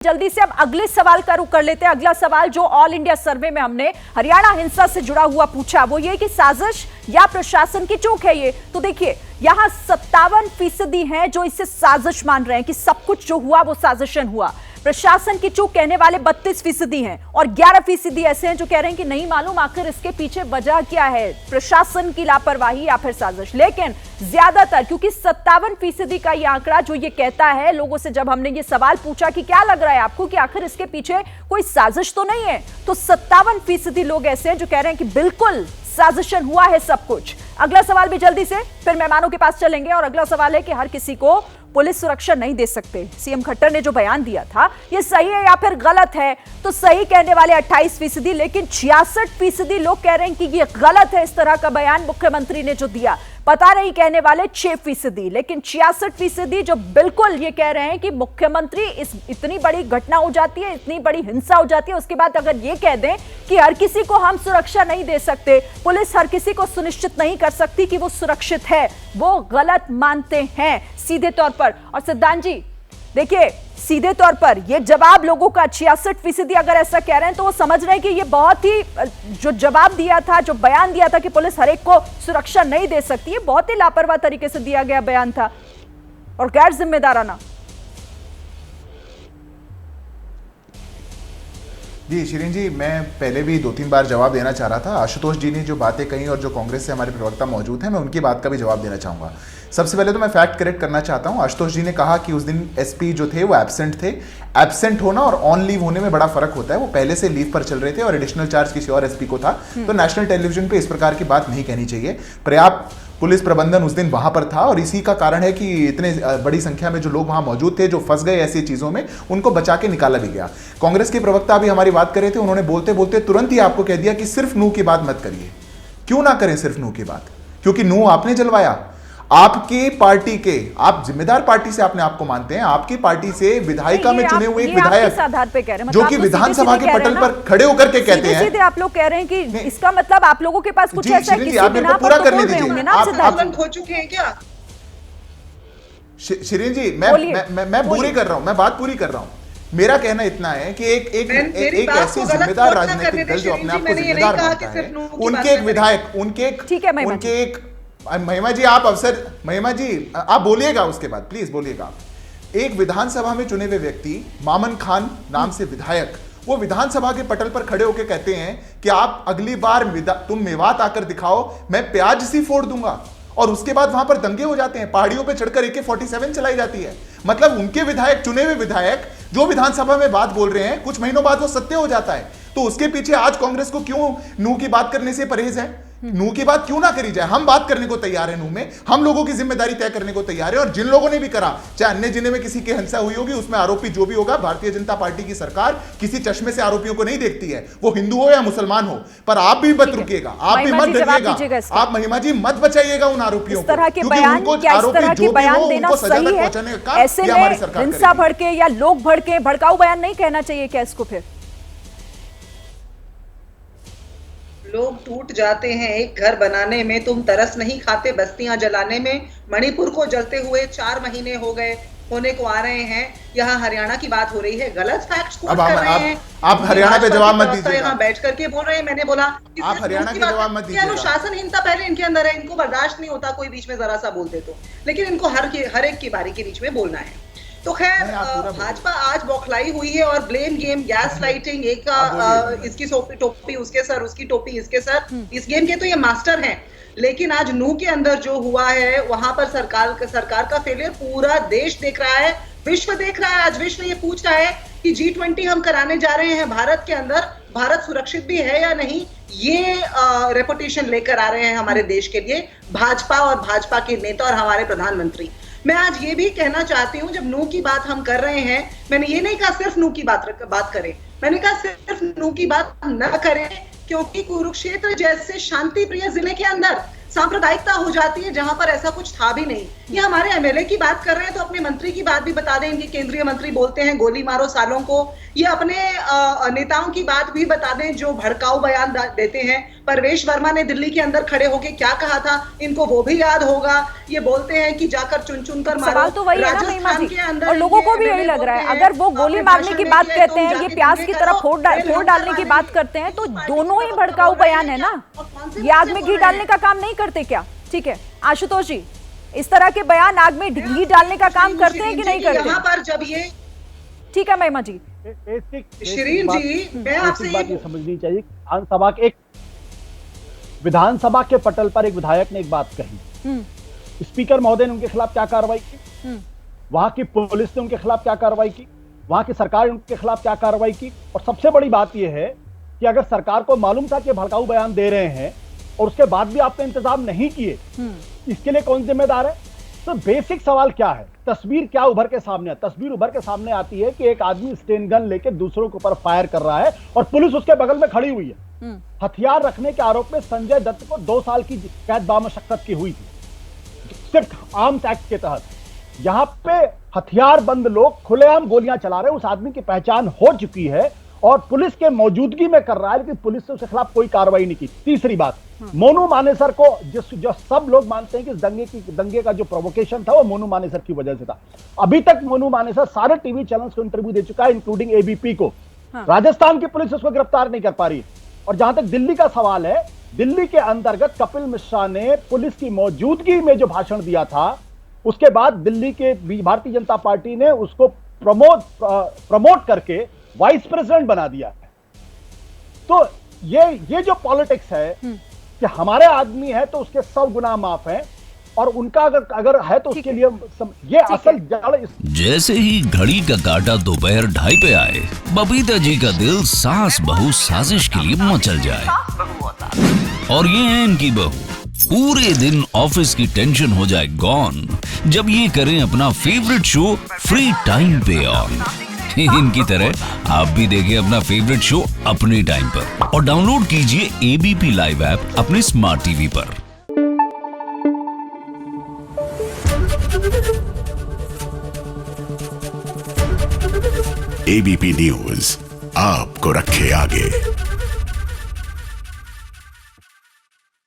जल्दी से अब अगले सवाल का रुख कर लेते हैं। अगला सवाल जो ऑल इंडिया सर्वे में हमने हरियाणा हिंसा से जुड़ा हुआ पूछा, वो ये कि साजिश या प्रशासन की चूक है ये। तो देखिए यहां 57% हैं जो इसे साजिश मान रहे हैं कि सब कुछ जो हुआ वो साजिशन हुआ। प्रशासन की चूक कहने वाले 32% हैं और 11% ऐसे हैं जो कह रहे हैं कि नहीं मालूम आखिर इसके पीछे वजह क्या है, प्रशासन की लापरवाही या फिर साजिश। लेकिन ज्यादातर, क्योंकि 57% का ये आंकड़ा जो ये कहता है, लोगों से जब हमने ये सवाल पूछा कि क्या लग रहा है आपको कि आखिर इसके पीछे कोई साजिश तो नहीं है, तो 57% लोग ऐसे हैं जो कह रहे हैं कि बिल्कुल साजिशन हुआ है सब कुछ। अगला सवाल भी जल्दी से फिर मेहमानों के पास चलेंगे और अगला सवाल है कि हर किसी को पुलिस सुरक्षा नहीं दे सकते। सीएम खट्टर ने जो बयान दिया था ये सही है या फिर गलत है? तो सही कहने वाले 28%, लेकिन 66% लोग कह रहे हैं कि ये गलत है इस तरह का बयान मुख्यमंत्री ने जो दिया। पता नहीं कहने वाले 6%, लेकिन 66% जो बिल्कुल ये कह रहे हैं कि मुख्यमंत्री इतनी बड़ी घटना हो जाती है, इतनी बड़ी हिंसा हो जाती है, उसके बाद अगर ये कह दें कि हर किसी को हम सुरक्षा नहीं दे सकते, पुलिस हर किसी को सुनिश्चित नहीं कर सकती कि वो सुरक्षित है, वो गलत मानते हैं सीधे तौर पर। और सिद्धांत जी देखिए, सीधे तौर पर ये जवाब लोगों का 66% अगर ऐसा कह रहे हैं तो वो समझ रहे हैं कि ये बहुत ही जो जवाब दिया था, जो बयान दिया था कि पुलिस हर एक को सुरक्षा नहीं दे सकती, ये बहुत ही लापरवाह तरीके से दिया गया बयान था और गैर जिम्मेदाराना। जी शिरीन जी, मैं पहले भी 2-3 बार जवाब देना चाह रहा था। आशुतोष जी ने जो बातें कही और जो कांग्रेस से हमारे प्रवक्ता मौजूद हैं, मैं उनकी बात का भी जवाब देना चाहूँगा। सबसे पहले तो मैं फैक्ट करेक्ट करना चाहता हूँ। आशुतोष जी ने कहा कि उस दिन एसपी जो थे वो एब्सेंट थे। एब्सेंट होना और ऑन लीव होने में बड़ा फर्क होता है। वो पहले से लीव पर चल रहे थे और एडिशनल चार्ज किसी और एसपी को था, तो नेशनल टेलीविजन पे इस प्रकार की बात नहीं कहनी चाहिए। पर्याप्त पुलिस प्रबंधन उस दिन वहां पर था और इसी का कारण है कि इतने बड़ी संख्या में जो लोग वहां मौजूद थे, जो फंस गए ऐसी चीजों में, उनको बचा के निकाला भी गया। कांग्रेस के प्रवक्ता भी हमारी बात कर रहे थे, उन्होंने बोलते बोलते तुरंत ही आपको कह दिया कि सिर्फ नू की बात मत करिए। क्यों ना करें सिर्फ नू की बात? क्योंकि नू आपने जलवाया। आपकी पार्टी के, आप जिम्मेदार पार्टी से आपने आपको मानते हैं, आपकी पार्टी से विधायिका में चुने हुए एक विधायक आधार पे कह रहे हैं, जो कि विधानसभा के पटल पर खड़े होकर के कहते हैं, सीधे आप लोग कह रहे हैं कि इसका मतलब आप लोगों के पास कुछ ऐसा है कि आप मेरे को पूरा करने दीजिए। आप हो चुके हैं क्या शिरीन जी? मैं पूरी कर रहा हूं, मैं बात पूरी कर रहा हूं। मेरा कहना इतना है कि एक ऐसी जिम्मेदार राजनीतिक दल जो अपने आप को जिम्मेदार मानता है, उनके एक विधायक, उनके एक महिमा जी, आप अवसर, महिमा जी आप बोलिएगा, उसके बाद प्लीज बोलिएगा। एक विधानसभा में चुने हुए व्यक्ति मामन खान नाम से विधायक, वो विधानसभा के पटल पर खड़े होकर कहते हैं कि आप अगली बार तुम मेवात आकर दिखाओ, मैं प्याज सी फोड़ दूंगा। और उसके बाद वहां पर दंगे हो जाते हैं, पहाड़ियों पे चढ़कर AK-47 चलाई जाती है। मतलब उनके विधायक, चुने हुए विधायक जो विधानसभा में बात बोल रहे हैं, कुछ महीनों बाद वो सत्य हो जाता है। तो उसके पीछे आज कांग्रेस को क्यों नू की बात करने से परहेज है? नू की बात क्यों ना करी जाए? हम बात करने को तैयार है नू में, हम लोगों की जिम्मेदारी तय करने को तैयार है। और जिन लोगों ने भी करा, चाहे अन्य जिले में किसी की हिंसा हुई होगी, उसमें आरोपी जो भी होगा, भारतीय जनता पार्टी की सरकार किसी चश्मे से आरोपियों को नहीं देखती है, वो हिंदू हो या मुसलमान हो। पर आप भी मत रुकिएगा, आप भी मत डरिएगा, आप महिमा जी मत बचाइएगा उन आरोपियों को, क्योंकि उनको आरोपी जो भी हो उनको सजा तक पहुंचाने का काम ये हमारी सरकार करेगी। हिंसा भड़के या लोग भड़के, भड़काऊ बयान नहीं कहना चाहिए क्या इसको? फिर लोग टूट जाते हैं एक घर बनाने में, तुम तरस नहीं खाते बस्तियां जलाने में। मणिपुर को जलते हुए 4 महीने हो गए, होने को आ रहे हैं। यहाँ हरियाणा की बात हो रही है, गलत फैक्ट्स कोट कर रहे हैं। आप हरियाणा पे जवाब मत दीजिए। यहाँ बैठ करके बोल रहे हैं, मैंने बोला आप हरियाणा के जवाब मत दीजिए। अनुशासनहीनता पहले इनके अंदर है, इनको बर्दाश्त नहीं होता कोई बीच में जरा सा बोल दे तो, लेकिन इनको हर एक की बारी के बीच में बोलना है। तो खैर, भाजपा आज बौखलाई हुई है और ब्लेम गेम, गैस लाइटिंग, एक इसकी टोपी उसके सर, उसकी टोपी इसके सर, इस गेम के तो ये मास्टर हैं। लेकिन आज नू के अंदर जो हुआ है, वहां पर सरकार का फेलियर पूरा देश देख रहा है, विश्व देख रहा है। आज विश्व ये पूछ रहा है कि G20 हम कराने जा रहे हैं भारत के अंदर, भारत सुरक्षित भी है या नहीं, ये रेपुटेशन लेकर आ रहे हैं हमारे देश के लिए भाजपा और भाजपा के नेता और हमारे प्रधानमंत्री। मैं आज ये भी कहना चाहती हूँ, जब नू की बात हम कर रहे हैं, मैंने ये नहीं कहा सिर्फ नू की बात करें, मैंने कहा सिर्फ नू की बात न करें, क्योंकि कुरुक्षेत्र जैसे शांति प्रिय जिले के अंदर सांप्रदायिकता हो जाती है जहां पर ऐसा कुछ था भी नहीं। ये हमारे एमएलए की बात कर रहे हैं तो अपने मंत्री की बात भी बता दें। इनके केंद्रीय मंत्री बोलते हैं गोली मारो सालों को। ये अपने नेताओं की बात भी बता दें जो भड़काऊ बयान देते हैं। परवेश वर्मा ने दिल्ली के अंदर खड़े होकर क्या कहा था, इनको वो भी याद होगा। ये बोलते हैं कि जाकर चुन चुन कर मारो। सवाल तो वही है ना महिमा जी, और लोगों को भी यही लग रहा है। अगर वो गोली मारने की बात कहते हैं, ये प्याज की तरह फोड़ डालने की बात करते हैं, तो दोनों ही भड़काऊ बयान है ना। ये आग में घी डालने का काम नहीं करते क्या? ठीक है आशुतोष जी, इस तरह के बयान आग में घी डालने का काम करते हैं कि नहीं करते? यहाँ पर जब ये ठीक है महिमा जी, शिरीन जी, मैं आपसे ये समझनी चाहिए। विधानसभा के पटल पर एक विधायक ने एक बात कही, स्पीकर महोदय ने उनके खिलाफ क्या कार्रवाई की, वहां की पुलिस ने उनके खिलाफ क्या कार्रवाई की, वहां की सरकार ने उनके खिलाफ क्या कार्रवाई की। और सबसे बड़ी बात यह है कि अगर सरकार को मालूम था कि भड़काऊ बयान दे रहे हैं और उसके बाद भी आपने इंतजाम नहीं किए, इसके लिए कौन जिम्मेदार है? तो बेसिक सवाल क्या है, तस्वीर क्या उभर के सामने? तस्वीर उभर के सामने आती है कि एक आदमी स्टेन गन लेके दूसरों के ऊपर फायर कर रहा है और पुलिस उसके बगल में खड़ी हुई है। हथियार रखने के आरोप में संजय दत्त को 2 साल की कैद बामशक्कत की हुई थी, सिर्फ आर्म्स एक्ट के तहत। यहां पे हथियार बंद लोग खुलेआम गोलियां चला रहे हैं। उस आदमी की पहचान हो चुकी है और पुलिस के मौजूदगी में कर रहा है, लेकिन पुलिस ने उसके खिलाफ कोई कार्रवाई नहीं की। तीसरी बात, मोनू मानेसर को जो सब लोग मानते हैं कि दंगे का जो प्रोवोकेशन था वो मोनू मानेसर की वजह से था। अभी तक मोनू मानेसर सारे टीवी चैनल्स को इंटरव्यू दे चुका है, इंक्लूडिंग एबीपी को। राजस्थान की पुलिस उसको गिरफ्तार नहीं कर पा रही है। और जहां तक दिल्ली का सवाल है, दिल्ली के अंतर्गत कपिल मिश्रा ने पुलिस की मौजूदगी में जो भाषण दिया था, उसके बाद दिल्ली के भारतीय जनता पार्टी ने उसको प्रमोट करके वाइस प्रेसिडेंट बना दिया है। तो ये जो पॉलिटिक्स है कि हमारे आदमी है तो उसके 100 गुना माफ है, और उनका अगर है तो उसके लिए ये असल जड़। जैसे ही घड़ी का काटा दोपहर 2:30 पे आए, बबीता जी का दिल सास बहू साजिश के लिए मचल जाए। और ये है इनकी बहू, पूरे दिन ऑफिस की टेंशन हो जाए गॉन जब ये करें अपना फेवरेट शो फ्री टाइम पे ऑन। इनकी तरह आप भी देखिए अपना फेवरेट शो अपने टाइम पर और डाउनलोड कीजिए एबीपी लाइव ऐप अपने स्मार्ट टीवी पर। एबीपी न्यूज आपको रखे आगे।